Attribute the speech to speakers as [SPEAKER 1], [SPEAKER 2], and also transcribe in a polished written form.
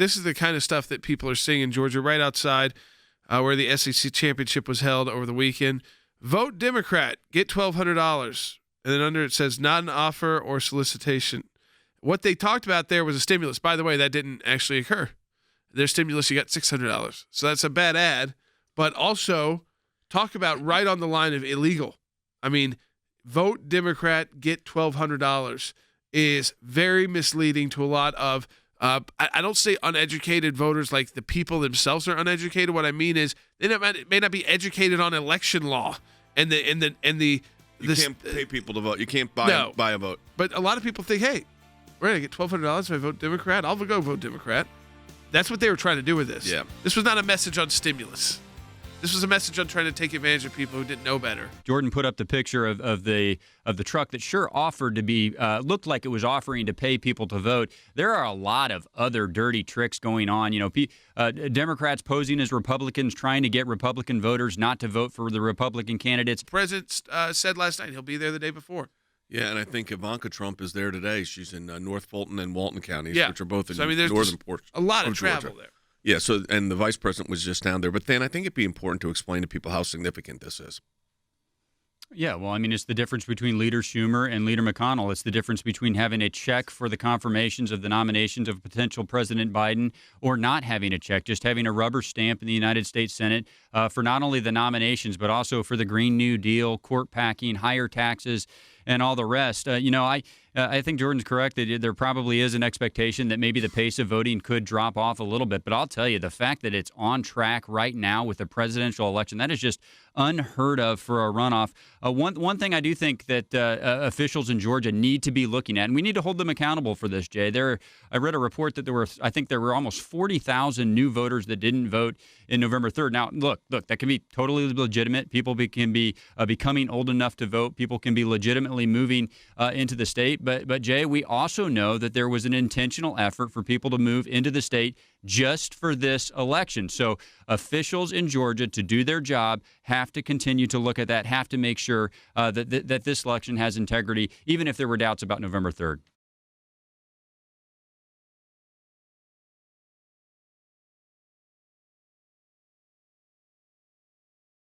[SPEAKER 1] this is the kind of stuff that people are seeing in Georgia right outside where the SEC championship was held over the weekend. Vote Democrat, get $1,200. And then under it says not an offer or solicitation. What they talked about there was a stimulus. By the way, that didn't actually occur. Their stimulus, you got $600. So that's a bad ad. But also, talk about right on the line of illegal. I mean, vote Democrat, get $1,200 is very misleading to a lot of I don't say uneducated voters like the people themselves are uneducated. What I mean is they may not be educated on election law and the
[SPEAKER 2] You can't pay people to vote. You can't buy a vote.
[SPEAKER 1] But a lot of people think, hey, we're going to get $1,200 if I vote Democrat. I'll go vote Democrat. That's what they were trying to do with this.
[SPEAKER 2] Yeah.
[SPEAKER 1] This was not a message on stimulus. This was a message on trying to take advantage of people who didn't know better.
[SPEAKER 3] Jordan put up the picture of the truck that sure offered to be looked like it was offering to pay people to vote. There are a lot of other dirty tricks going on. Democrats posing as Republicans, trying to get Republican voters not to vote for the Republican candidates.
[SPEAKER 1] The president said last night he'll be there the day before.
[SPEAKER 2] Yeah, and I think Ivanka Trump is there today. She's in North Fulton and Walton counties, which are both in northern portion.
[SPEAKER 1] A lot of travel
[SPEAKER 2] Georgia.
[SPEAKER 1] there.
[SPEAKER 2] Yeah, and the vice president was just down there. But then I think it'd be important to explain to people how significant this is.
[SPEAKER 3] Yeah, well, I mean, it's the difference between Leader Schumer and Leader McConnell. It's the difference between having a check for the confirmations of the nominations of potential President Biden or not having a check, just having a rubber stamp in the United States Senate for not only the nominations, but also for the Green New Deal, court packing, higher taxes, and all the rest. I think Jordan's correct that there probably is an expectation that maybe the pace of voting could drop off a little bit. But I'll tell you, the fact that it's on track right now with the presidential election, that is just unheard of for a runoff. One thing I do think that officials in Georgia need to be looking at, and we need to hold them accountable for this, Jay. I read a report that there were almost 40,000 new voters that didn't vote in November 3rd. Now, look, that can be totally legitimate. People can be becoming old enough to vote. People can be legitimately moving into the state. But Jay, we also know that there was an intentional effort for people to move into the state just for this election. So officials in Georgia, to do their job, have to continue to look at that, have to make sure that this election has integrity, even if there were doubts about November 3rd.